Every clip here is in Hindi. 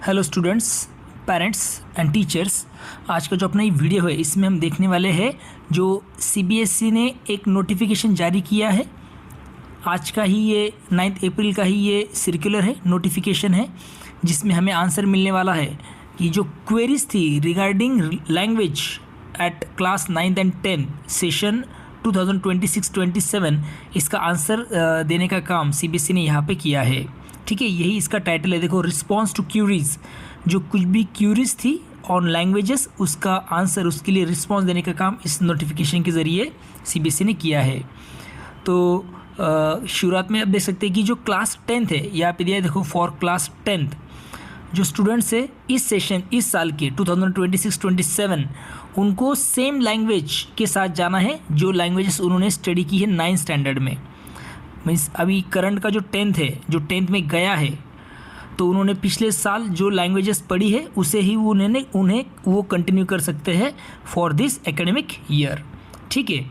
Hello students, parents and teachers. आज का जो अपना ये वीडियो है इसमें हम देखने वाले हैं जो सीबीएसई ने एक नोटिफिकेशन जारी किया है। आज का ही ये 9 अप्रैल का ही ये सर्कुलर है, नोटिफिकेशन है, जिसमें हमें आंसर मिलने वाला है कि जो क्वेरीज थी regarding language eight class 9th and 10th session 2026-27 इसका आंसर देने का काम सीबीएसई ने यहाँ पे किया है। ठीक है, यही इसका टाइटल है। देखो, रिस्पॉन्स टू क्यूरीज, जो कुछ भी क्यूरीज थी ऑन लैंग्वेजेस उसका आंसर, उसके लिए रिस्पॉन्स देने का काम इस नोटिफिकेशन के ज़रिए सीबीएसई ने किया है। तो शुरुआत में आप देख सकते हैं कि जो क्लास 10th है यहाँ पे दिया है। देखो, फॉर क्लास 10th जो स्टूडेंट्स है इस सेशन इस साल के 2026-27 उनको सेम लैंग्वेज के साथ जाना है जो लैंग्वेजेस उन्होंने स्टडी की है 9th स्टैंडर्ड में। मीन्स अभी करंट का जो 10th है, जो 10th में गया है, तो उन्होंने पिछले साल जो लैंग्वेजेस पढ़ी है उसे ही उन्हें वो कंटिन्यू कर सकते हैं फॉर दिस एकेडमिक ईयर। ठीक है,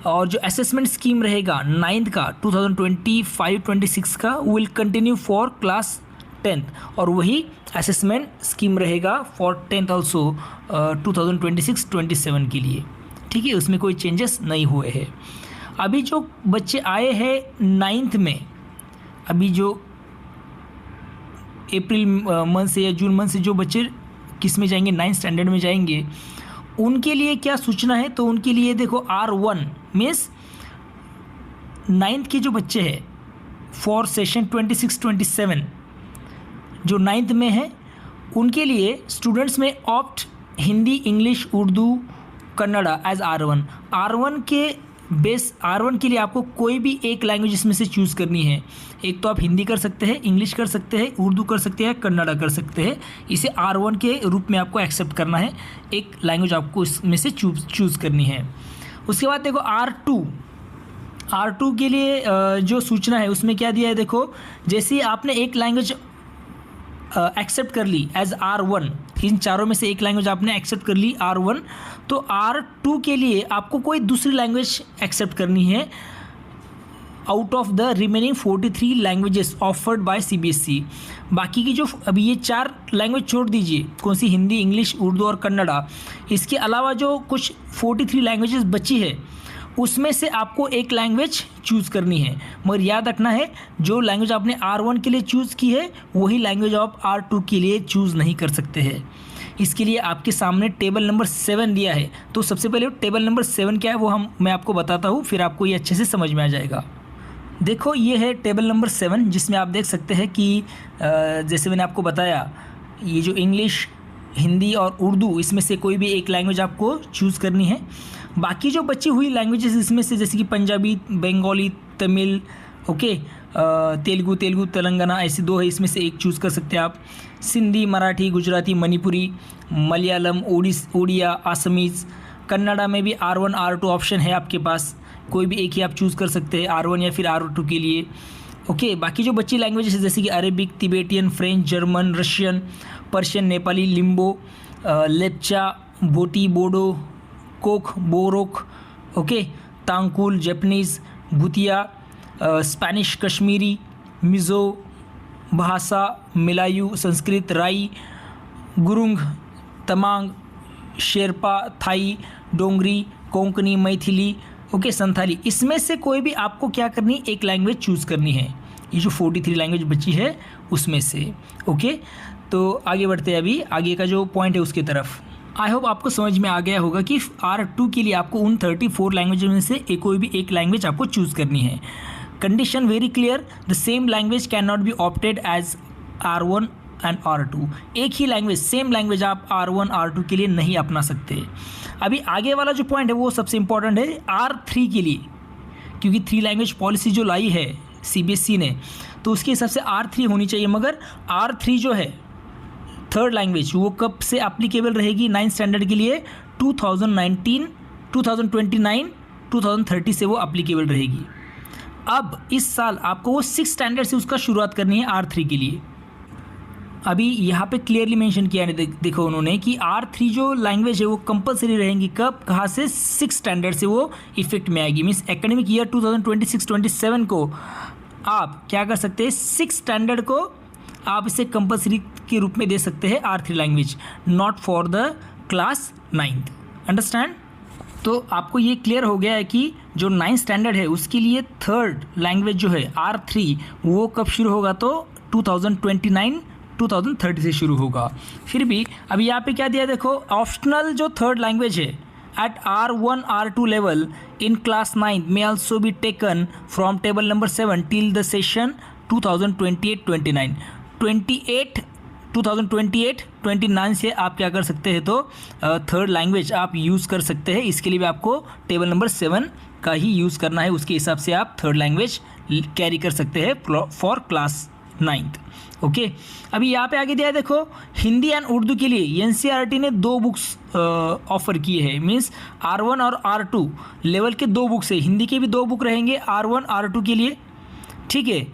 और जो असेसमेंट स्कीम रहेगा 9th का 2025-26 का will continue for class 10th, और वही असेसमेंट स्कीम रहेगा फॉर 10th ऑल्सो 2026-27 के लिए। ठीक है, उसमें कोई चेंजेस नहीं हुए हैं। अभी जो बच्चे आए हैं 9th में, अभी जो अप्रैल मंथ से या जून मंथ से जो बच्चे किस में जाएंगे, 9th स्टैंडर्ड में जाएंगे, उनके लिए क्या सूचना है? तो उनके लिए देखो, R1 मीन्स 9th के जो बच्चे हैं फॉर सेशन 26-27 जो 9th में है, उनके लिए स्टूडेंट्स में opt Hindi, English, Urdu, Kannada as R1 के लिए आपको कोई भी एक लैंग्वेज इसमें से चूज़ करनी है। एक तो आप हिंदी कर सकते हैं, इंग्लिश कर सकते हैं, उर्दू कर सकते हैं, कन्नड़ा कर सकते हैं। इसे R1 के रूप में आपको एक्सेप्ट करना है, एक लैंग्वेज आपको इसमें से चूज़ करनी है। उसके बाद देखो R2 के लिए जो सूचना है उसमें क्या दिया है? देखो, जैसे ही आपने एक लैंग्वेज एक्सेप्ट कर ली एज R1, इन चारों में से एक लैंग्वेज आपने एक्सेप्ट कर ली R1, तो R2 के लिए आपको कोई दूसरी लैंग्वेज एक्सेप्ट करनी है out of the remaining 43 languages offered by CBSE. बाकी की जो अभी ये 4 लैंग्वेज छोड़ दीजिए, कौन सी, हिंदी, इंग्लिश, उर्दू और कन्नड़ा, इसके अलावा जो कुछ 43 लैंग्वेजेस बची है उसमें से आपको एक लैंग्वेज चूज़ करनी है। मगर याद रखना है, जो लैंग्वेज आपने R1 के लिए चूज़ की है वही लैंग्वेज आप R2 के लिए चूज़ नहीं कर सकते हैं। इसके लिए आपके सामने टेबल नंबर 7 दिया है। तो सबसे पहले टेबल नंबर 7 क्या है वो मैं आपको बताता हूँ, फिर आपको ये अच्छे से समझ में आ जाएगा। देखो, ये है टेबल नंबर 7, जिसमें आप देख सकते हैं कि जैसे मैंने आपको बताया, ये जो इंग्लिश, हिंदी और उर्दू, इसमें से कोई भी एक लैंग्वेज आपको चूज़ करनी है। बाकी जो बची हुई लैंग्वेजेस इसमें से, जैसे कि पंजाबी, बंगाली, तमिल, ओके, तेलुगु, तेलंगाना, ऐसे 2 है, इसमें से एक चूज़ कर सकते हैं आप। सिंधी, मराठी, गुजराती, मणिपुरी, मलयालम, ओडिया, आसमीज़, कन्नड़ा में भी R1 R2 ऑप्शन है आपके पास, कोई भी एक ही आप चूज़ कर सकते हैं R1 या फिर R2 के लिए। ओके, बाकी जो बची लैंग्वेजेस है जैसे कि Arabic, Tibetan, French, German, Russian, Persian, Nepali, Limbu, Lepcha, Bhoti, Bodo, Kok, Borok, okay, Tangkhul, Japanese, Bhutia, Spanish, Kashmiri, Mizo भाषा, Melayu, Sanskrit, Rai, Gurung, Tamang, Sherpa, Thai, Dogri, Konkani, Maithili, okay, Santhali, इसमें से कोई भी आपको क्या करनी, एक लैंग्वेज चूज़ करनी है। ये जो 43 लैंग्वेज बची है उसमें से। ओके, तो आगे बढ़ते हैं, अभी आगे का जो पॉइंट है उसकी तरफ। आई होप आपको समझ में आ गया होगा कि R2 के लिए आपको उन 34 लैंग्वेज में से कोई भी एक लैंग्वेज आपको चूज़ करनी है। Condition very clear, the same language can not be opted as R1 and R2। एक ही लैंग्वेज, सेम लैंग्वेज आप R1 R2 के लिए नहीं अपना सकते। अभी आगे वाला जो पॉइंट है वो सबसे इंपॉर्टेंट है R3 के लिए, क्योंकि 3 लैंग्वेज पॉलिसी जो लाई है सीबीएसई ने, तो उसके हिसाब से R3 होनी चाहिए। मगर R3 जो है, 3rd लैंग्वेज, वो कब से एप्लीकेबल रहेगी 9th स्टैंडर्ड के लिए? 2029-2030 से वो एप्लीकेबल रहेगी। अब इस साल आपको वो 6th स्टैंडर्ड से उसका शुरुआत करनी है R3 के लिए। अभी यहाँ पे क्लियरली मेंशन किया है, देखो उन्होंने, कि R3 जो लैंग्वेज है वो कंपलसरी रहेंगी। कब, कहाँ से? 6th स्टैंडर्ड से वो इफेक्ट में आएगी। मीन्स एकेडमिक ईयर 2026-27 को आप क्या कर सकते हैं, 6th स्टैंडर्ड को आप इसे कंपलसरी के रूप में दे सकते हैं R3 language, not for the class 9th। Understand? तो आपको ये क्लियर हो गया है कि जो 9th स्टैंडर्ड है उसके लिए थर्ड लैंग्वेज जो है R3 वो कब शुरू होगा, तो 2029-2030 से शुरू होगा। फिर भी अभी यहाँ पे क्या दिया है देखो, ऑप्शनल जो थर्ड लैंग्वेज है at R1 R2 level in class 9 may also be taken from table number 7 till the session 2028-29 2028-29 से आप क्या कर सकते हैं, तो थर्ड लैंग्वेज आप यूज़ कर सकते हैं। इसके लिए भी आपको टेबल नंबर 7 का ही यूज़ करना है, उसके हिसाब से आप थर्ड लैंग्वेज कैरी कर सकते हैं फॉर क्लास 9th। ओके, अभी यहाँ पे आगे दिया है देखो, हिंदी एंड उर्दू के लिए एनसीईआरटी ने 2 बुक्स ऑफर किए हैं। मीन्स R1 और R2 लेवल के 2 बुक्स है। हिंदी के भी 2 बुक रहेंगे R1 R2 के लिए, ठीक है।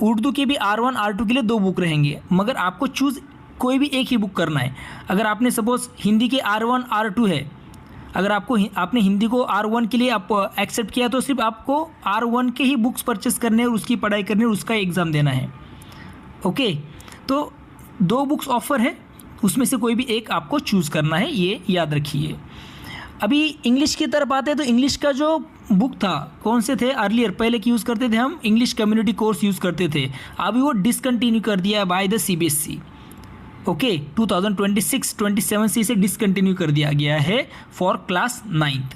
उर्दू के भी R1 R2 के लिए 2 बुक रहेंगे, मगर आपको चूज़ कोई भी एक ही बुक करना है। अगर आपने सपोज हिंदी के R1 R2 है, अगर आपने हिंदी को R1 के लिए आप एक्सेप्ट किया तो सिर्फ आपको R1 के ही बुक्स परचेस करने और उसकी पढ़ाई करनी और उसका एग्ज़ाम देना है। ओके, तो 2 बुक्स ऑफर है, उसमें से कोई भी एक आपको चूज़ करना है, ये याद रखिए। अभी इंग्लिश की तरफ आते हैं तो इंग्लिश का जो बुक था, कौन से थे अर्लियर पहले की यूज़ करते थे हम, इंग्लिश कम्युनिटी कोर्स यूज़ करते थे, अभी वो डिसकंटिन्यू कर दिया बाय द CBSE। ओके, 2026-27 से इसे डिसकंटिन्यू कर दिया गया है फॉर क्लास 9th।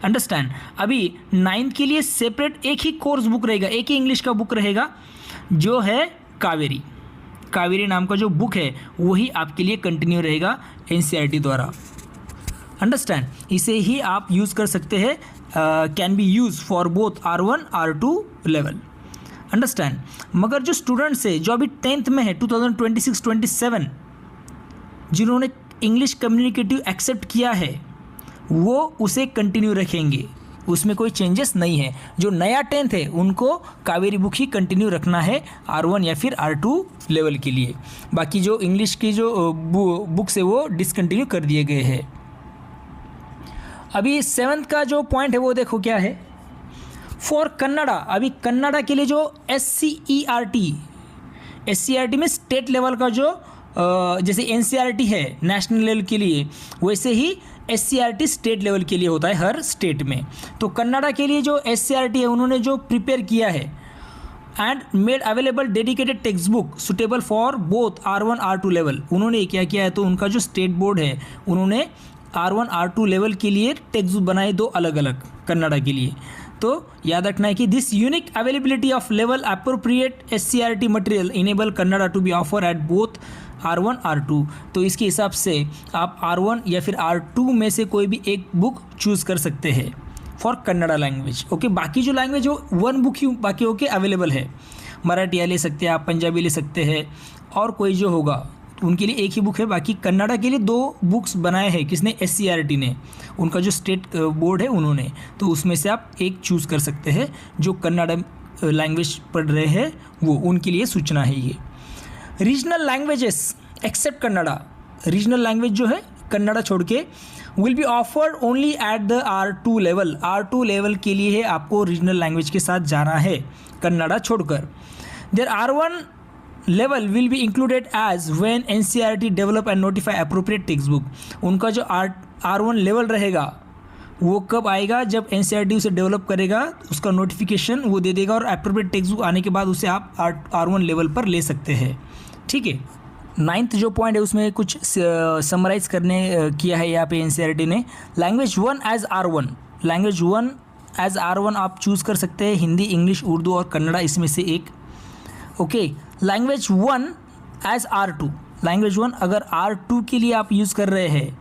अंडरस्टैंड? अभी 9th के लिए सेपरेट एक ही कोर्स बुक रहेगा, एक ही इंग्लिश का बुक रहेगा, जो है कावेरी नाम का जो बुक है वही आपके लिए कंटिन्यू रहेगा एनसीईआरटी द्वारा। अंडरस्टैंड? इसे ही आप यूज़ कर सकते हैं, can be use for both R1 R2 level. Understand? मगर जो स्टूडेंट्स है जो अभी 10th में है 2026-27 जिन्होंने इंग्लिश कम्युनिकेटिव एक्सेप्ट किया है वो उसे कंटिन्यू रखेंगे, उसमें कोई चेंजेस नहीं है। जो नया 10th है उनको कावेरी बुक ही कंटिन्यू रखना है R1 या फिर R2 लेवल के लिए। बाकी जो इंग्लिश की जो बुक्स है वो डिसकंटिन्यू कर दिए गए हैं। अभी 7th का जो पॉइंट है वो देखो क्या है, फॉर कन्नड़ा। अभी कन्नड़ा के लिए जो SCERT में स्टेट लेवल का जो जैसे NCERT है नेशनल लेवल के लिए, वैसे ही SCERT स्टेट लेवल के लिए होता है हर स्टेट में। तो कन्नड़ा के लिए जो SCERT है उन्होंने जो प्रिपेयर किया है and made available dedicated text book suitable for both R1 R2 level. उन्होंने क्या किया है, तो उनका जो स्टेट बोर्ड है उन्होंने R1 R2 लेवल के लिए टेक्स्ट बुक बनाए 2 अलग अलग कन्नड़ा के लिए। तो याद रखना है कि this unique availability of level appropriate SCERT material enable Kannada to be offer at both R1 R2। तो इसके हिसाब से आप R1 या फिर R2 में से कोई भी एक बुक चूज़ कर सकते हैं फॉर कन्नड़ा लैंग्वेज। ओके, बाकी जो लैंग्वेज हो 1 बुक ही बाकी होके अवेलेबल है। मराठी ले सकते हैं आप, पंजाबी ले सकते हैं, और कोई जो होगा तो उनके लिए एक ही बुक है। बाकी कन्नड़ा के लिए 2 बुक्स बनाए हैं किसने, SCERT ने, उनका जो स्टेट बोर्ड है उन्होंने। तो उसमें से आप एक चूज़ कर सकते हैं, जो कन्नड़ा लैंग्वेज पढ़ रहे हैं वो उनके लिए सूचना है ये। Regional languages except Kannada, regional language जो है कन्नड़ा छोड़ के will be offered only at the R2 level. R2 level के लिए है आपको रीजनल लैंग्वेज के साथ जाना है कन्नड़ा छोड़कर। There R1 level will be included as when NCERT develop and notify appropriate text book. उनका जो R1 लेवल रहेगा वो कब आएगा, जब NCERT उसे डेवलप करेगा, उसका नोटिफिकेशन वो दे देगा और अप्रोप्रिएट टेक्स्ट बुक आने के बाद उसे आप R1 लेवल पर ले सकते हैं। ठीक है, 9th जो पॉइंट है उसमें कुछ समराइज करने किया है यहाँ पे NCERT ने। Language 1 as R1, language 1 as R1 आप चूज़ कर सकते हैं, हिंदी, इंग्लिश, उर्दू और कन्नड़ा इसमें से एक। Okay, language 1 as R2, language 1 अगर R2 के लिए आप यूज़ कर रहे हैं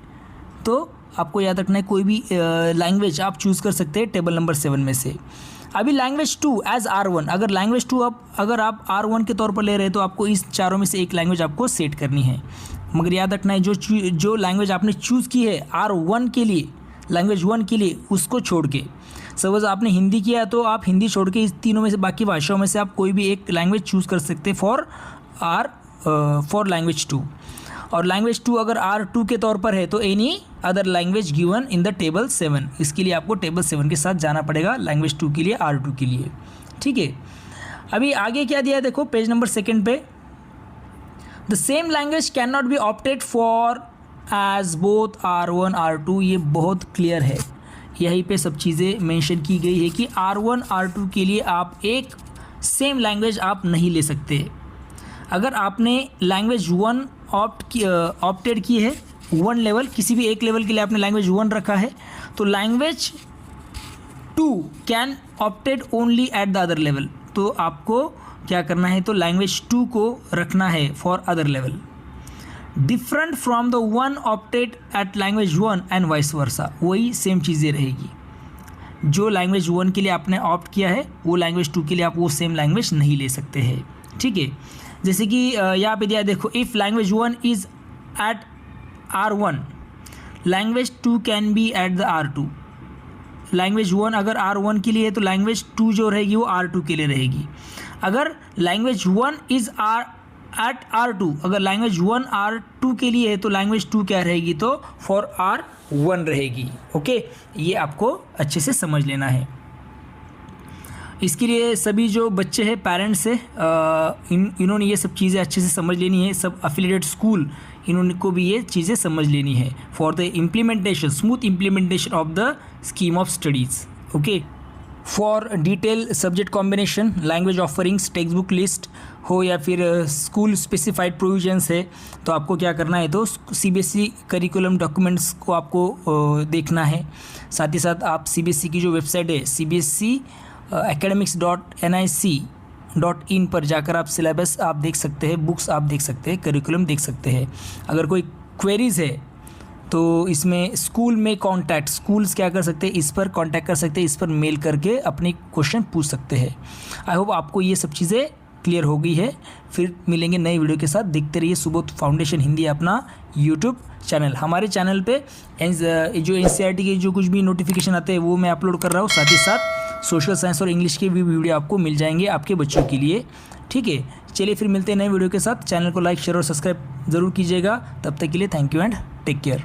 तो आपको याद रखना है कोई भी लैंग्वेज आप चूज़ कर सकते हैं टेबल नंबर 7 में से। अभी लैंग्वेज 2 एज R1, अगर लैंग्वेज 2 अगर आप R1 के तौर पर ले रहे हैं तो आपको इस चारों में से एक लैंग्वेज आपको सेट करनी है। मगर याद रखना है जो लैंग्वेज आपने चूज़ की है R1 के लिए, लैंग्वेज 1 के लिए, उसको छोड़ के, सपोज आपने हिंदी किया तो आप हिंदी छोड़ के इस तीनों में से बाकी भाषाओं में से आप कोई भी एक लैंग्वेज चूज़ कर सकते हैं फॉर लैंग्वेज 2। और लैंग्वेज 2 अगर R2 के तौर पर है तो any other language given in the table 7, इसके लिए आपको टेबल 7 के साथ जाना पड़ेगा लैंग्वेज 2 के लिए, R2 के लिए। ठीक है, अभी आगे क्या दिया है देखो पेज नंबर 2 पे, the same language can not be opted for as both R1 R2। ये बहुत क्लियर है, यहीं पे सब चीज़ें मेंशन की गई है कि R1 R2 के लिए आप एक सेम लैंग्वेज आप नहीं ले सकते। अगर आपने लैंग्वेज 1 ऑप्टेड की है, 1 लेवल, किसी भी एक लेवल के लिए आपने लैंग्वेज 1 रखा है, तो language 2 can opted only at the other level. तो आपको क्या करना है, तो लैंग्वेज 2 को रखना है for other level, different from the 1 opted at language 1 and vice versa. वही सेम चीज़ें रहेगी, जो लैंग्वेज 1 के लिए आपने ऑप्ट किया है वो लैंग्वेज 2 के लिए आप वो सेम लैंग्वेज नहीं ले सकते हैं। ठीक है, जैसे कि यहाँ पे दिया देखो, if language 1 is at R1, language 2 can be at the R2। Language 1 अगर R1 के लिए है तो लैंग्वेज 2 जो रहेगी वो R2 के लिए रहेगी। अगर लैंग्वेज 1 इज़ एट R2, अगर लैंग्वेज 1 R2 के लिए है तो लैंग्वेज 2 क्या रहेगी, तो फॉर R1 रहेगी। ओके, ये आपको अच्छे से समझ लेना है। इसके लिए सभी जो बच्चे हैं, पेरेंट्स है, इन्होंने ये सब चीज़ें अच्छे से समझ लेनी है। सब एफिलिएटेड स्कूल इन्होंने को भी ये चीज़ें समझ लेनी है for the implementation, smooth implementation of the scheme of studies. Okay, for detail subject combination, language offerings, text book list हो या फिर स्कूल स्पेसिफाइड प्रोविजंस है, तो आपको क्या करना है, तो CBSE करिकुलम डॉक्यूमेंट्स को आपको देखना है। साथ ही साथ आप CBSE की जो वेबसाइट है CBSE academics.nic.in पर जाकर आप सिलेबस आप देख सकते हैं, बुक्स आप देख सकते हैं, करिकुलम देख सकते हैं। अगर कोई क्वेरीज़ है तो इसमें स्कूल में कॉन्टैक्ट, स्कूल्स क्या कर सकते हैं, इस पर कॉन्टैक्ट कर सकते हैं, इस पर मेल करके अपने क्वेश्चन पूछ सकते हैं। आई होप आपको ये सब चीज़ें क्लियर हो गई है। फिर मिलेंगे नई वीडियो के साथ। देखते रहिए सुबोध फाउंडेशन हिंदी अपना यूट्यूब चैनल। हमारे चैनल पे जो NCERT के जो कुछ भी नोटिफिकेशन आते हैं वो मैं अपलोड कर रहा हूँ। साथ ही साथ सोशल साइंस और इंग्लिश के भी वीडियो आपको मिल जाएंगे आपके बच्चों के लिए। ठीक है, चलिए फिर मिलते हैं नए वीडियो के साथ। चैनल को लाइक, शेयर और सब्सक्राइब ज़रूर कीजिएगा। तब तक के लिए thank you and take care.